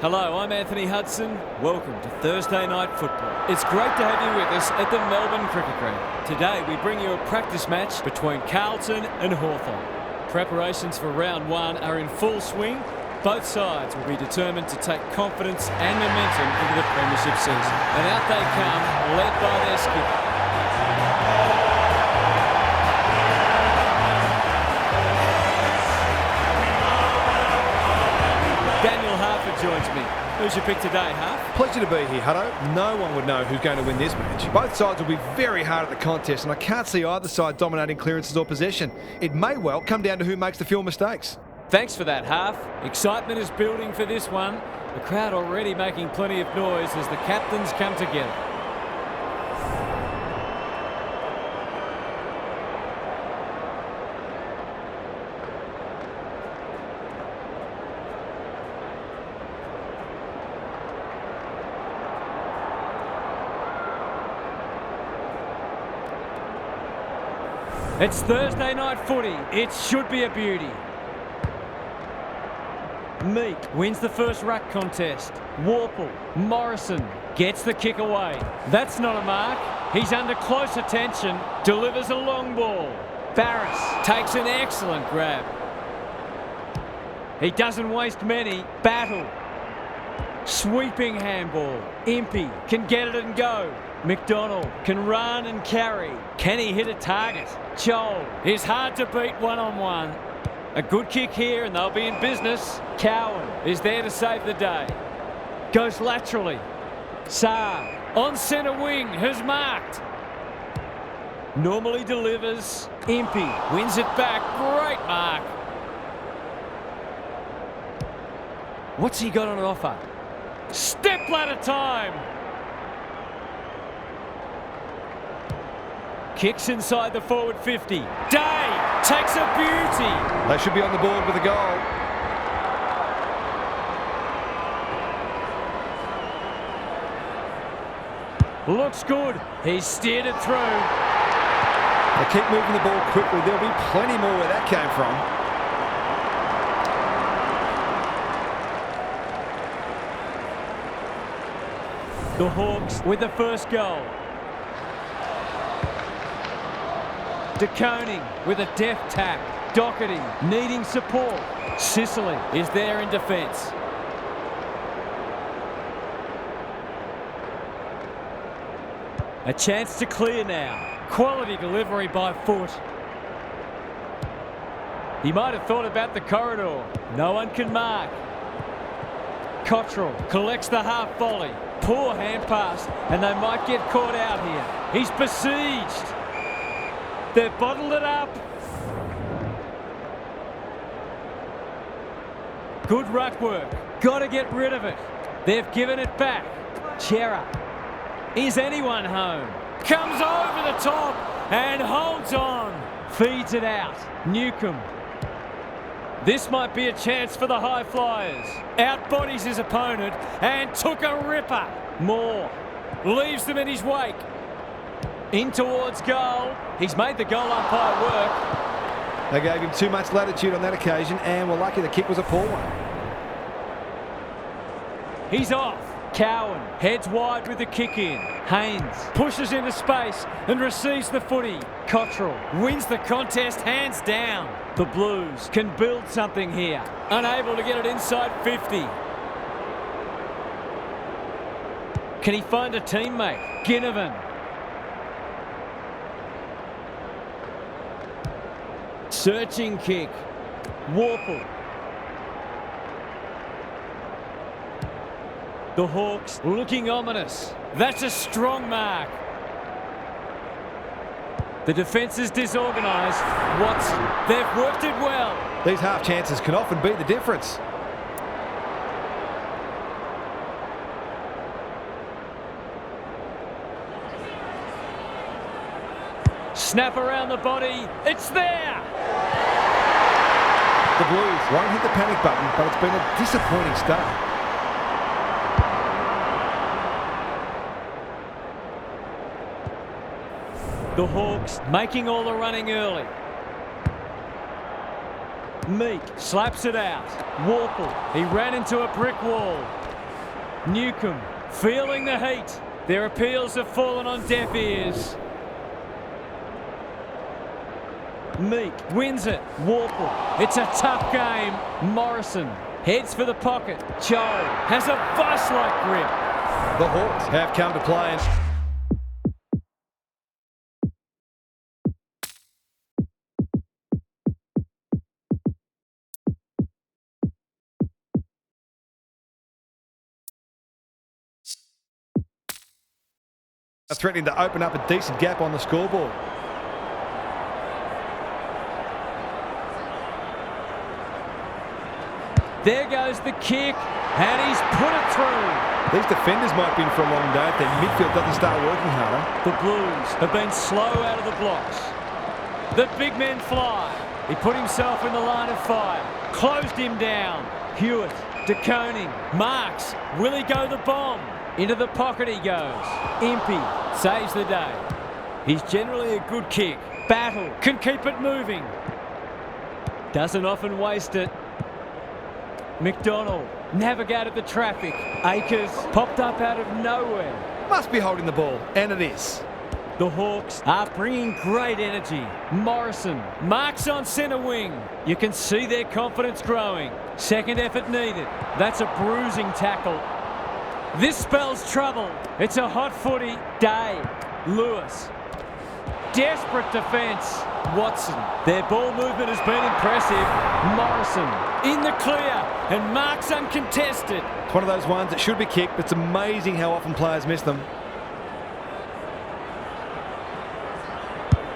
Hello, I'm Anthony Hudson. Welcome to Thursday Night Football. It's great to have you with us at the Melbourne Cricket Ground. Today we bring you a practice match between Carlton and Hawthorn. Preparations for round one are in full swing. Both sides will be determined to take confidence and momentum into the premiership season. And out they come, led by their skipper. Daniel Harford joins me. Who's your pick today, Harf? Pleasure to be here, Hutto. No one would know who's going to win this match. Both sides will be very hard at the contest, and I can't see either side dominating clearances or possession. It may well come down to who makes the few mistakes. Thanks for that, Harf. Excitement is building for this one. The crowd already making plenty of noise as the captains come together. It's Thursday night footy. It should be a beauty. Meek wins the first ruck contest. Warple, Morrison gets the kick away. That's not a mark. He's under close attention. Delivers a long ball. Barris takes an excellent grab. He doesn't waste many. Battle. Sweeping handball. Impey can get it and go. McDonald can run and carry. Can he hit a target? Joel is hard to beat one-on-one. A good kick here and they'll be in business. Cowan is there to save the day. Goes laterally. Saar on centre wing has marked. Normally delivers. Impey wins it back. Great mark. What's he got on offer? Step ladder time. Kicks inside the forward 50. Day takes a beauty. They should be on the board with a goal. Looks good. He's steered it through. They keep moving the ball quickly. There'll be plenty more where that came from. The Hawks with the first goal. De Koning with a deft tap. Doherty needing support. Sicily is there in defence. A chance to clear now. Quality delivery by foot. He might have thought about the corridor. No one can mark. Cottrell collects the half volley. Poor hand pass, and they might get caught out here. He's besieged. They've bottled it up. Good ruck work. Got to get rid of it. They've given it back. Chera. Is anyone home? Comes over the top and holds on. Feeds it out. Newcomb. This might be a chance for the high flyers. Outbodies his opponent and took a ripper. Moore leaves them in his wake. In towards goal. He's made the goal umpire work. They gave him too much latitude on that occasion and were lucky the kick was a poor one. He's off. Cowan heads wide with the kick in. Haynes pushes into space and receives the footy. Cottrell wins the contest hands down. The Blues can build something here. Unable to get it inside 50. Can he find a teammate? Ginnivan. Searching kick. Warple. The Hawks looking ominous. That's a strong mark. The defence is disorganised. Watson, they've worked it well. These half chances can often be the difference. Snap around the body. It's there. The Blues won't hit the panic button, but it's been a disappointing start. The Hawks making all the running early. Meek slaps it out. Warple, he ran into a brick wall. Newcomb feeling the heat. Their appeals have fallen on deaf ears. Meek wins it. Warple. It's a tough game. Morrison heads for the pocket. Chol has a vice-like grip. The Hawks have come to play. Threatening to open up a decent gap on the scoreboard. There goes the kick, and he's put it through. These defenders might be in for a long day if their midfield doesn't start working harder. The Blues have been slow out of the blocks. The big men fly. He put himself in the line of fire. Closed him down. Hewitt, De Koning, Marks. Will he go the bomb? Into the pocket he goes. Impey saves the day. He's generally a good kick. Battle can keep it moving. Doesn't often waste it. McDonald navigated the traffic. Akers popped up out of nowhere. Must be holding the ball, and it is. The Hawks are bringing great energy. Morrison marks on centre wing. You can see their confidence growing. Second effort needed. That's a bruising tackle. This spells trouble. It's a hot footy day. Lewis. Desperate defence. Watson. Their ball movement has been impressive. Morrison in the clear and marks uncontested. It's one of those ones that should be kicked, but it's amazing how often players miss them.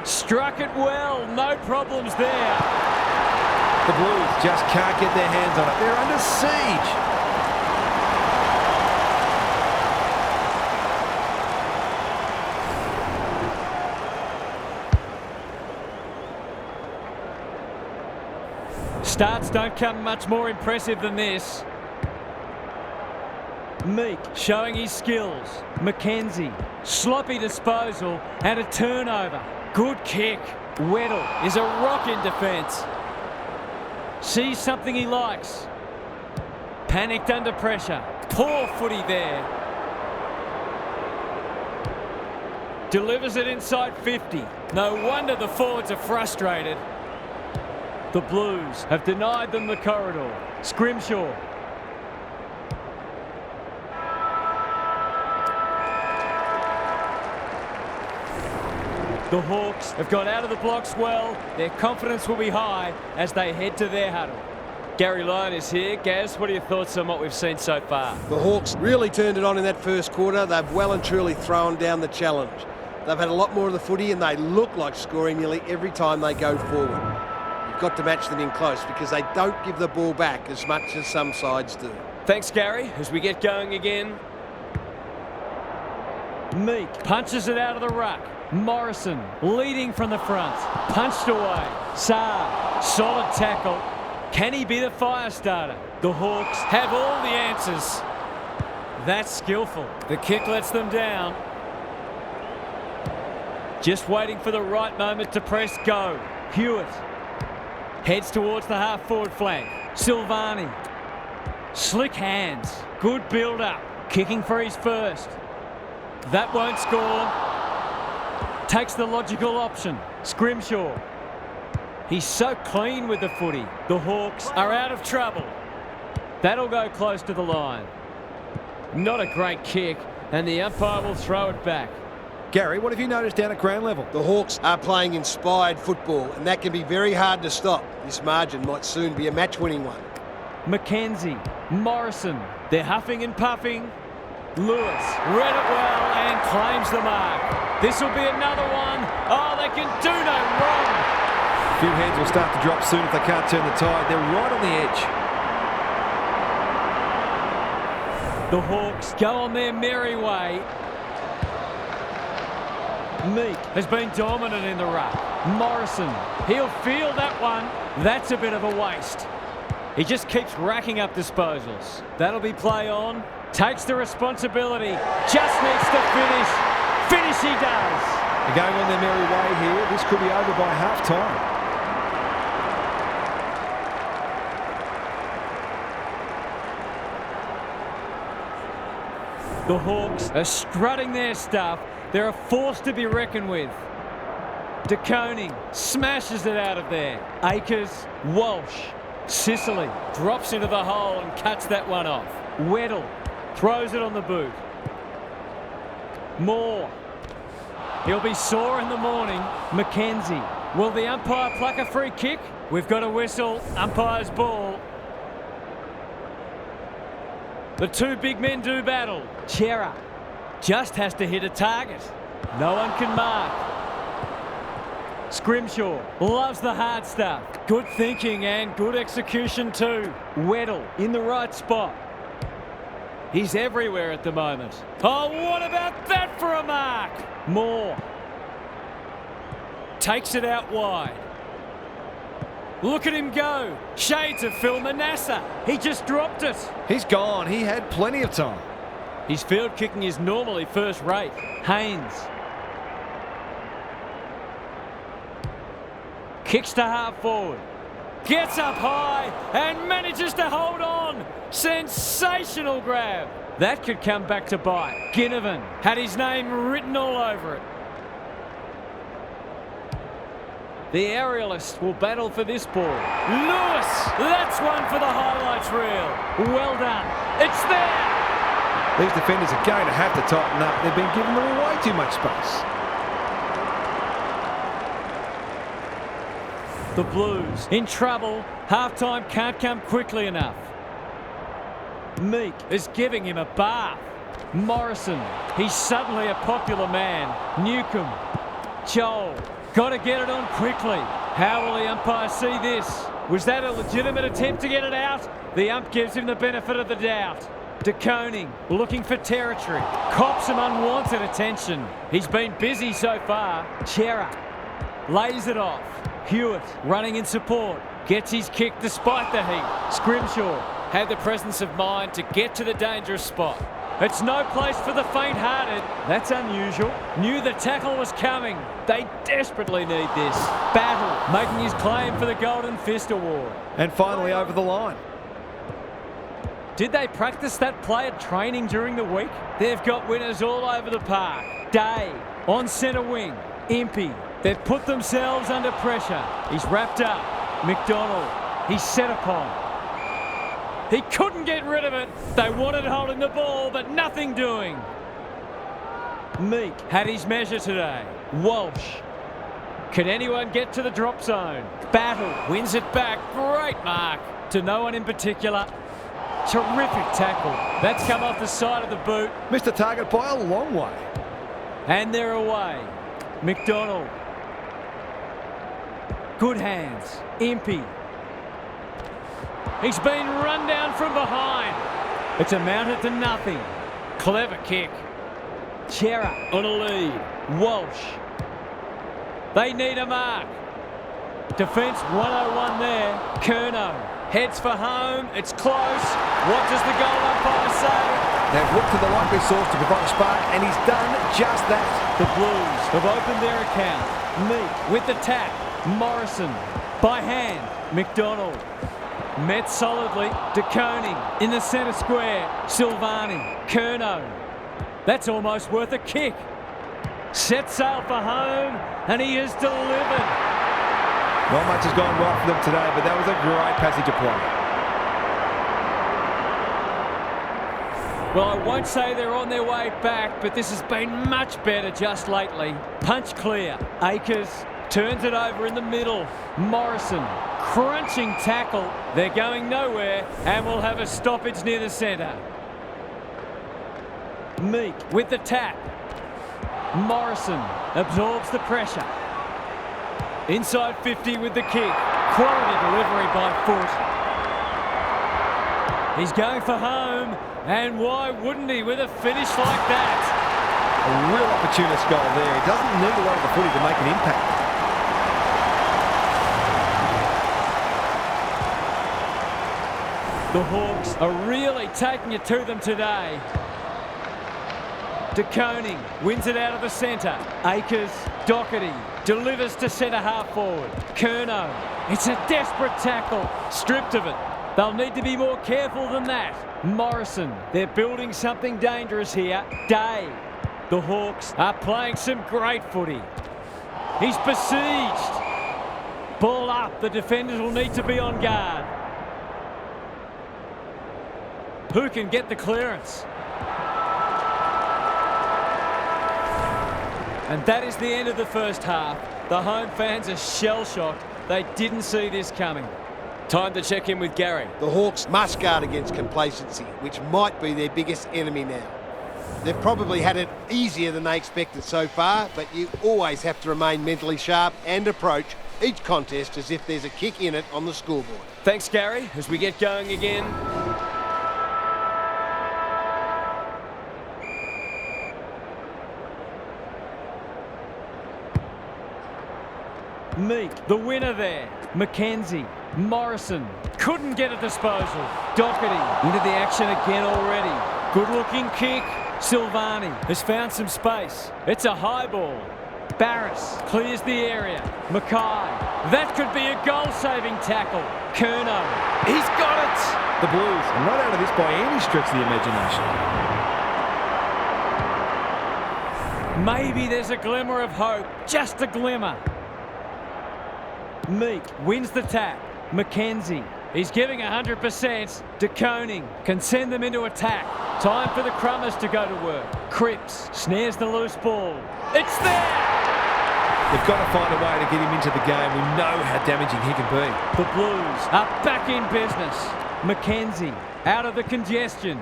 Struck it well. No problems there. The Blues just can't get their hands on it. They're under siege. Starts don't come much more impressive than this. Meek showing his skills. McKenzie, sloppy disposal and a turnover. Good kick. Weddle is a rock in defence. Sees something he likes. Panicked under pressure. Poor footy there. Delivers it inside 50. No wonder the forwards are frustrated. The Blues have denied them the corridor. Scrimshaw. The Hawks have got out of the blocks well. Their confidence will be high as they head to their huddle. Gary Lyon is here. Gaz, what are your thoughts on what we've seen so far? The Hawks really turned it on in that first quarter. They've well and truly thrown down the challenge. They've had a lot more of the footy and they look like scoring nearly every time they go forward. You've got to match them in close because they don't give the ball back as much as some sides do. Thanks, Gary. As we get going again. Meek punches it out of the ruck. Morrison leading from the front. Punched away. Saar, solid tackle. Can he be the fire starter? The Hawks have all the answers. That's skillful. The kick lets them down. Just waiting for the right moment to press go. Hewitt heads towards the half-forward flank. Silvani. Slick hands. Good build-up. Kicking for his first. That won't score. Takes the logical option. Scrimshaw. He's so clean with the footy. The Hawks are out of trouble. That'll go close to the line. Not a great kick, and the umpire will throw it back. Gary, what have you noticed down at ground level? The Hawks are playing inspired football, and that can be very hard to stop. This margin might soon be a match-winning one. McKenzie, Morrison, they're huffing and puffing. Lewis read it well and claims the mark. This will be another one. Oh, they can do no wrong. A few heads will start to drop soon if they can't turn the tide. They're right on the edge. The Hawks go on their merry way. Meek has been dominant in the ruck. Morrison, he'll feel that one. That's a bit of a waste. He just keeps racking up disposals. That'll be play on. Takes the responsibility. Just needs to finish. Finish he does. They're going on their merry way here. This could be over by half-time. The Hawks are strutting their stuff. They're a force to be reckoned with. De Koning smashes it out of there. Akers, Walsh, Sicily drops into the hole and cuts that one off. Weddle throws it on the boot. Moore. He'll be sore in the morning. Mackenzie. Will the umpire pluck a free kick? We've got a whistle. Umpire's ball. The two big men do battle. Chera just has to hit a target. No one can mark. Scrimshaw loves the hard stuff. Good thinking and good execution too. Weddle in the right spot. He's everywhere at the moment. Oh, what about that for a mark? Moore takes it out wide. Look at him go. Shades of Phil Manasseh. He just dropped it. He's gone. He had plenty of time. His field kicking is normally first rate. Haynes. Kicks to half forward. Gets up high and manages to hold on. Sensational grab. That could come back to bite. Ginnivan had his name written all over it. The aerialists will battle for this ball. Lewis, that's one for the highlights reel. Well done. It's there. These defenders are going to have to tighten up. They've been giving them way too much space. The Blues in trouble. Halftime can't come quickly enough. Meek is giving him a bath. Morrison, he's suddenly a popular man. Newcomb, Joel, got to get it on quickly. How will the umpire see this? Was that a legitimate attempt to get it out? The ump gives him the benefit of the doubt. De Koning looking for territory. Cops some unwanted attention. He's been busy so far. Chera lays it off. Hewitt running in support. Gets his kick despite the heat. Scrimshaw had the presence of mind to get to the dangerous spot. It's no place for the faint-hearted. That's unusual. Knew the tackle was coming. They desperately need this. Battle making his claim for the Golden Fist Award. And finally over the line. Did they practice that play at training during the week? They've got winners all over the park. Day on centre wing. Impey. They've put themselves under pressure. He's wrapped up. McDonald. He's set upon. He couldn't get rid of it. They wanted holding the ball, but nothing doing. Meek had his measure today. Walsh. Could anyone get to the drop zone? Battle wins it back. Great mark. To no one in particular. Terrific tackle. That's come off the side of the boot. Missed the target by a long way. And they're away. McDonald. Good hands. Impey. He's been run down from behind. It's amounted to nothing. Clever kick. Chera on a lead. Walsh. They need a mark. Defence 101 there. Curnow heads for home. It's close. What does the goal umpire say? They've looked to the likely source to provide a spark, and he's done just that. The Blues have opened their account. Meek with the tap. Morrison by hand. McDonald. Met solidly. De Koning in the centre square. Silvani. Curnow. That's almost worth a kick. Set sail for home, and he has delivered. Not much has gone right for them today, but that was a great passage of play. Well, I won't say they're on their way back, but this has been much better just lately. Punch clear. Akers turns it over in the middle. Morrison, crunching tackle. They're going nowhere, and we'll have a stoppage near the centre. Meek with the tap. Morrison absorbs the pressure. Inside 50 with the kick. Quality delivery by foot. He's going for home, and why wouldn't he with a finish like that? A real opportunist goal there. He doesn't need a lot of the footy to make an impact. The Hawks are really taking it to them today. De Koning wins it out of the centre. Akers, Doherty delivers to centre half forward. Curnow, it's a desperate tackle. Stripped of it. They'll need to be more careful than that. Morrison, they're building something dangerous here. Day. The Hawks are playing some great footy. He's besieged. Ball up. The defenders will need to be on guard. Who can get the clearance? And that is the end of the first half. The home fans are shell-shocked. They didn't see this coming. Time to check in with Gary. The Hawks must guard against complacency, which might be their biggest enemy now. They've probably had it easier than they expected so far, but you always have to remain mentally sharp and approach each contest as if there's a kick in it on the scoreboard. Thanks, Gary. As we get going again. Meek, the winner there. Mackenzie. Morrison. Couldn't get a disposal. Doherty into the action again already. Good-looking kick. Silvani has found some space. It's a high ball. Barris clears the area. Mackay. That could be a goal-saving tackle. Curnow. He's got it. The Blues are not out of this by any stretch of the imagination. Maybe there's a glimmer of hope. Just a glimmer. Meek wins the tap. Mackenzie. He's giving 100%. De Koning can send them into attack. Time for the Crummers to go to work. Cripps snares the loose ball. It's there! They've got to find a way to get him into the game. We know how damaging he can be. The Blues are back in business. Mackenzie out of the congestion.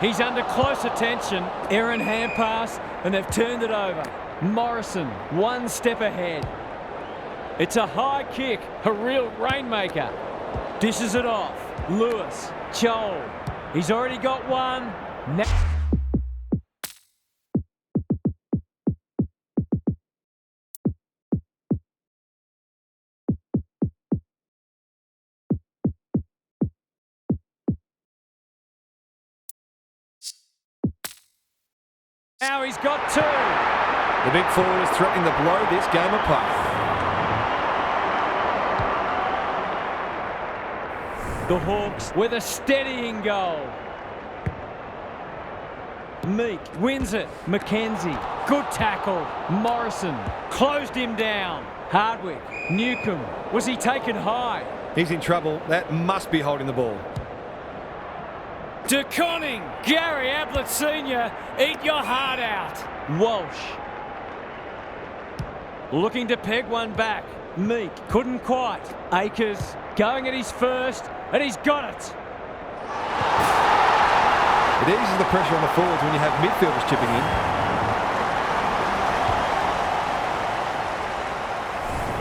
He's under close attention. Errant hand pass, and they've turned it over. Morrison, one step ahead. It's a high kick, a real rainmaker. Dishes it off. Lewis, Joel. He's already got one. Now he's got two. The big forward is threatening to blow this game apart. The Hawks with a steadying goal. Meek wins it. Mackenzie, good tackle. Morrison closed him down. Hardwick, Newcomb, was he taken high? He's in trouble. That must be holding the ball. De Koning, Gary Ablett Sr., eat your heart out. Walsh. Looking to peg one back. Meek couldn't quite. Akers going at his first, and he's got it. It eases the pressure on the forwards when you have midfielders chipping in.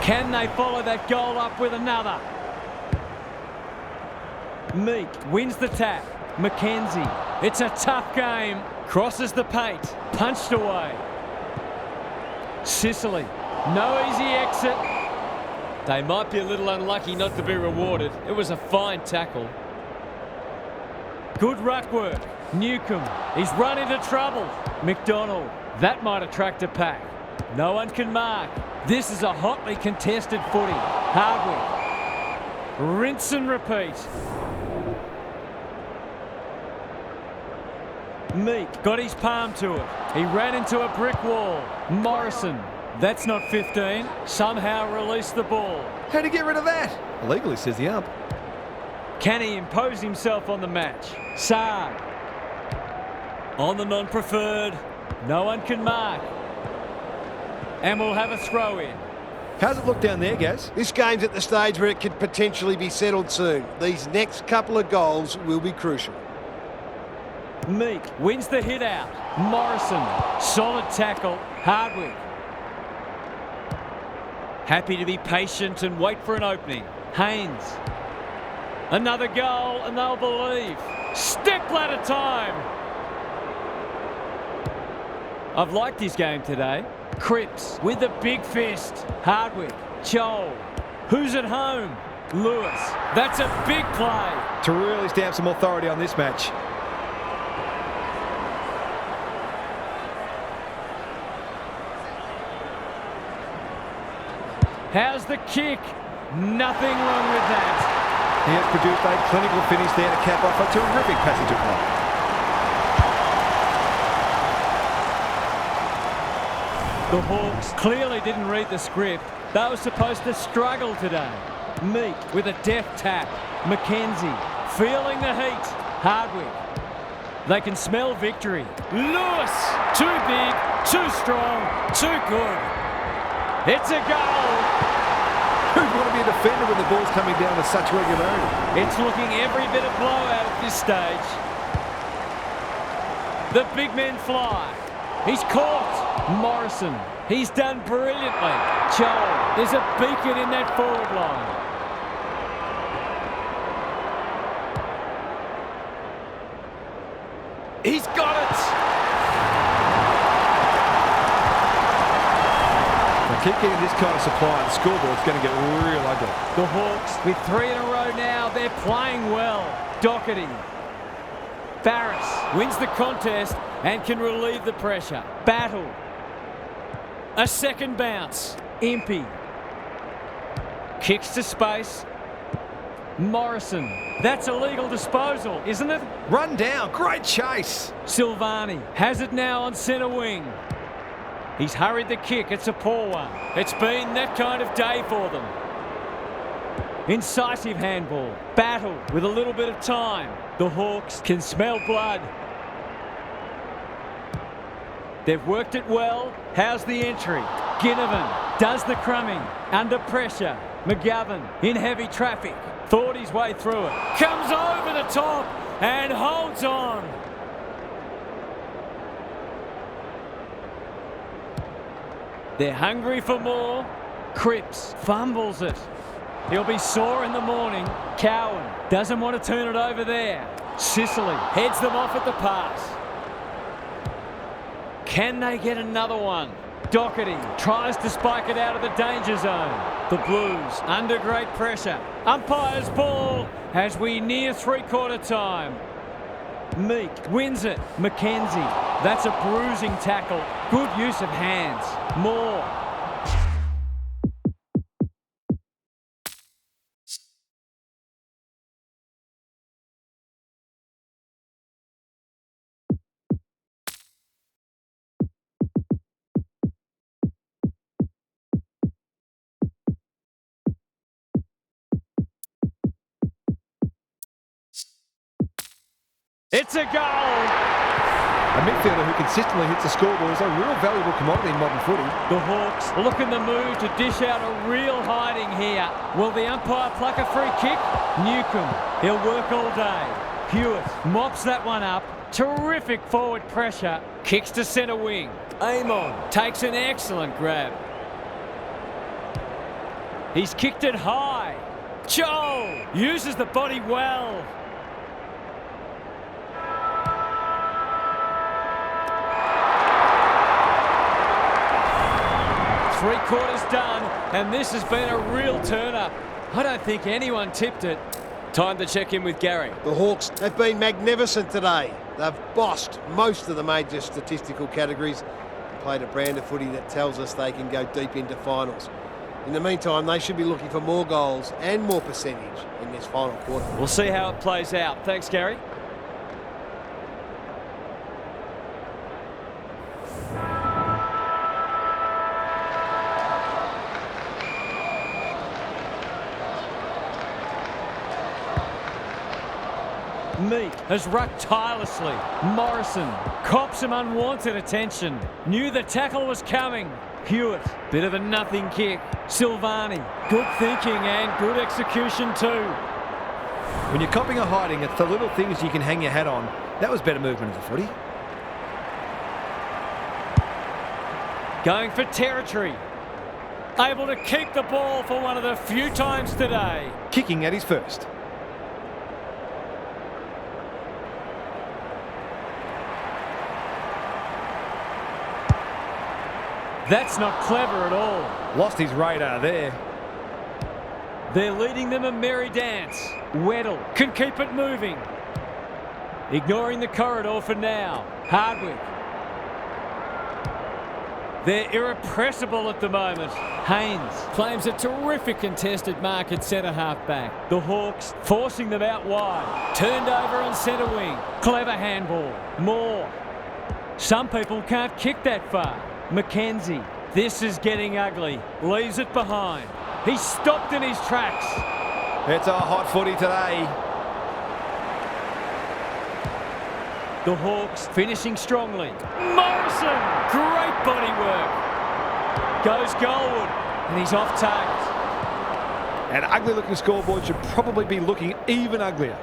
Can they follow that goal up with another? Meek wins the tap. Mackenzie. It's a tough game. Crosses the paint. Punched away. Sicily. No easy exit. They might be a little unlucky not to be rewarded. It was a fine tackle. Good ruck work. Newcomb. He's run into trouble. McDonald. That might attract a pack. No one can mark. This is a hotly contested footy. Hardwick. Rinse and repeat. Meek got his palm to it. He ran into a brick wall. Morrison. That's not 15. Somehow released the ball. How'd he get rid of that? Illegally, says the ump. Can he impose himself on the match? Saad. On the non-preferred. No one can mark. And we'll have a throw in. How's it look down there, Gaz? This game's at the stage where it could potentially be settled soon. These next couple of goals will be crucial. Meek wins the hit out. Morrison. Solid tackle. Hardwick. Happy to be patient and wait for an opening. Haynes. Another goal and they'll believe. Step ladder time. I've liked his game today. Cripps with a big fist. Hardwick. Joel. Who's at home? Lewis. That's a big play. To really stamp some authority on this match. How's the kick? Nothing wrong with that. He has produced a clinical finish there to cap off a terrific passage of play. The Hawks clearly didn't read the script. They were supposed to struggle today. Meek with a deft tap. McKenzie feeling the heat. Hardwick. They can smell victory. Lewis, too big, too strong, too good. It's a goal. Who'd want to be a defender when the ball's coming down with such regularity? It's looking every bit of blowout at this stage. The big men fly. He's caught. Morrison. He's done brilliantly. Joel. There's a beacon in that forward line. He's got it. If they keep getting this kind of supply, the scoreboard's going to get real ugly. The Hawks with 3 in a row now. They're playing well. Doherty. Barris wins the contest and can relieve the pressure. Battle. A second bounce. Impey. Kicks to space. Morrison. That's a legal disposal, isn't it? Run down. Great chase. Silvani has it now on centre wing. He's hurried the kick. It's a poor one. It's been that kind of day for them. Incisive handball. Battle with a little bit of time. The Hawks can smell blood. They've worked it well. How's the entry? Ginnivan does the crumbing. Under pressure. McGovern in heavy traffic. Thought his way through it. Comes over the top and holds on. They're hungry for more. Cripps fumbles it. He'll be sore in the morning. Cowan doesn't want to turn it over there. Sicily heads them off at the pass. Can they get another one? Doherty tries to spike it out of the danger zone. The Blues under great pressure. Umpire's ball as we near three-quarter time. Meek wins it. McKenzie. That's a bruising tackle. Good use of hands. Moore. It's a goal! A midfielder who consistently hits the scoreboard is a real valuable commodity in modern footy. The Hawks look in the mood to dish out a real hiding here. Will the umpire pluck a free kick? Newcomb, he'll work all day. Hewitt mops that one up. Terrific forward pressure. Kicks to centre wing. Amon takes an excellent grab. He's kicked it high. Joel uses the body well. Three quarters done, and this has been a real turn-up. I don't think anyone tipped it. Time to check in with Gary. The Hawks have been magnificent today. They've bossed most of the major statistical categories and played a brand of footy that tells us they can go deep into finals. In the meantime, they should be looking for more goals and more percentage in this final quarter. We'll see how it plays out. Thanks, Gary. Meek has rucked tirelessly. Morrison cops some unwanted attention. Knew the tackle was coming. Hewitt, bit of a nothing kick. Silvani, good thinking and good execution too. When you're copping a hiding, it's the little things you can hang your hat on. That was better movement of the footy. Going for territory. Able to keep the ball for one of the few times today. Kicking at his first. That's not clever at all. Lost his radar there. They're leading them a merry dance. Weddle can keep it moving. Ignoring the corridor for now. Hardwick. They're irrepressible at the moment. Haynes claims a terrific contested mark at centre half back. The Hawks forcing them out wide. Turned over on centre wing. Clever handball. Moore. Some people can't kick that far. Mackenzie. This is getting ugly. Leaves it behind. He's stopped in his tracks. It's a hot footy today. The Hawks finishing strongly. Morrison! Great body work. Goes goalward. And he's off target. An ugly-looking scoreboard should probably be looking even uglier.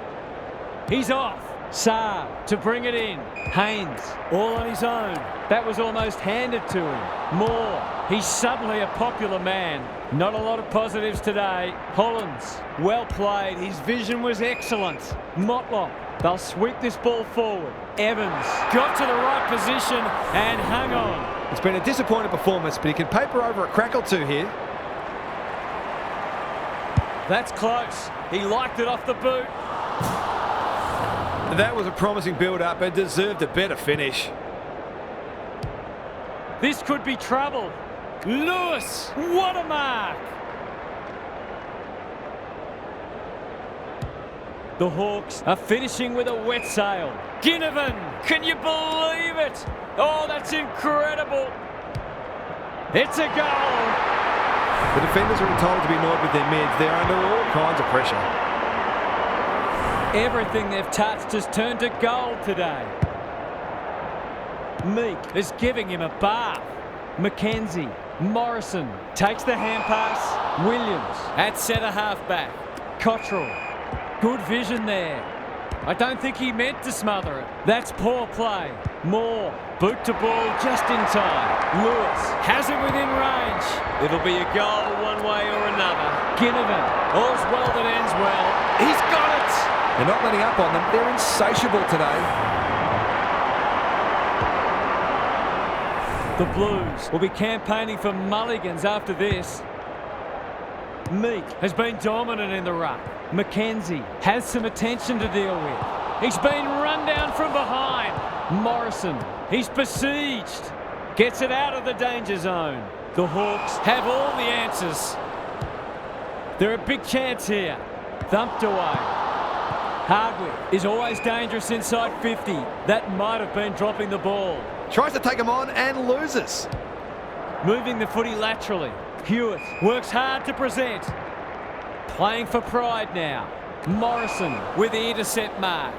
He's off. Saab to bring it in. Haynes all on his own. That was almost handed to him. Moore. He's suddenly a popular man. Not a lot of positives today. Hollins. Well played. His vision was excellent. Motlop. They'll sweep this ball forward. Evans got to the right position and hung on. It's been a disappointing performance, but he can paper over a crack or two here. That's close. He liked it off the boot. That was a promising build-up and deserved a better finish. This could be trouble. Lewis, what a mark! The Hawks are finishing with a wet sail. Ginnivan, can you believe it? Oh, that's incredible. It's a goal. The defenders are entitled to be annoyed with their mids. They're under all kinds of pressure. Everything they've touched has turned to gold today. Meek is giving him a bath. Mackenzie. Morrison takes the hand pass. Williams at centre half back. Cottrell. Good vision there. I don't think he meant to smother it. That's poor play. Moore. Boot to ball just in time. Lewis has it within range. It'll be a goal one way or another. Ginnivan. All's well that ends well. He's got it. They're not letting up on them. They're insatiable today. The Blues will be campaigning for mulligans after this. Meek has been dominant in the ruck. Mackenzie has some attention to deal with. He's been run down from behind. Morrison, he's besieged. Gets it out of the danger zone. The Hawks have all the answers. They're a big chance here. Thumped away. Hardwick is always dangerous inside 50. That might have been dropping the ball. Tries to take him on and loses. Moving the footy laterally. Hewitt works hard to present. Playing for pride now. Morrison with the intercept mark.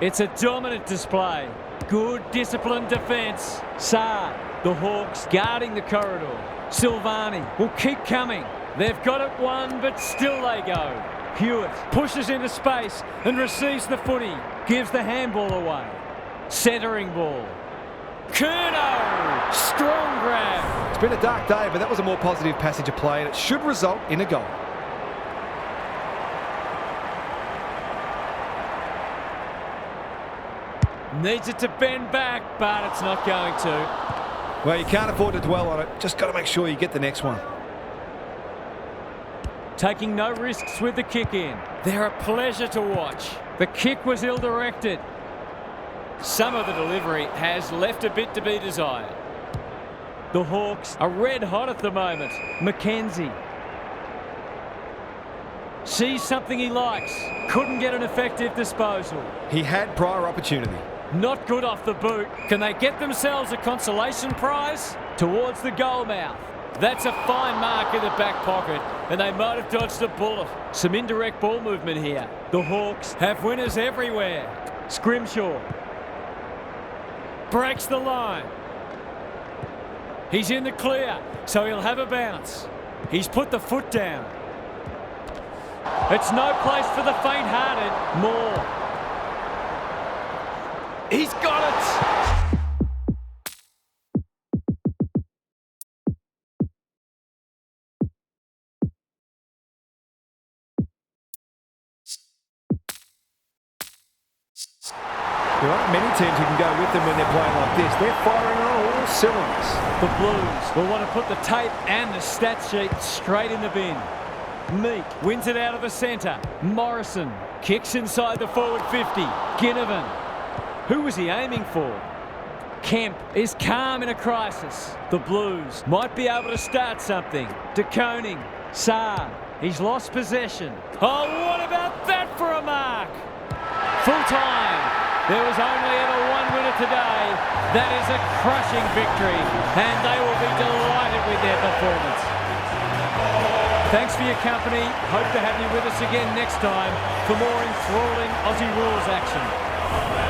It's a dominant display. Good disciplined defence. Saab, the Hawks guarding the corridor. Silvani will keep coming. They've got it won, but still they go. Hewitt pushes into space and receives the footy. Gives the handball away. Centering ball. Curnow! Strong grab. It's been a dark day, but that was a more positive passage of play, and it should result in a goal. Needs it to bend back, but it's not going to. Well, you can't afford to dwell on it. Just got to make sure you get the next one. Taking no risks with the kick in. They're a pleasure to watch. The kick was ill-directed. Some of the delivery has left a bit to be desired. The Hawks are red hot at the moment. Mackenzie sees something he likes. Couldn't get an effective disposal. He had prior opportunity. Not good off the boot. Can they get themselves a consolation prize? Towards the goal mouth. That's a fine mark in the back pocket, and they might have dodged a bullet. Some indirect ball movement here. The Hawks have winners everywhere. Scrimshaw breaks the line. He's in the clear, so he'll have a bounce. He's put the foot down. It's no place for the faint-hearted. Moore. He's got it! There aren't many teams who can go with them when they're playing like this. They're firing on all cylinders. The Blues will want to put the tape and the stat sheet straight in the bin. Meek wins it out of the centre. Morrison kicks inside the forward 50. Ginnivan. Who was he aiming for? Kemp is calm in a crisis. The Blues might be able to start something. De Koning. Saar. He's lost possession. Oh, what about that for a mark? Full time. There was only ever one winner today. That is a crushing victory, and they will be delighted with their performance. Thanks for your company. Hope to have you with us again next time for more enthralling Aussie rules action.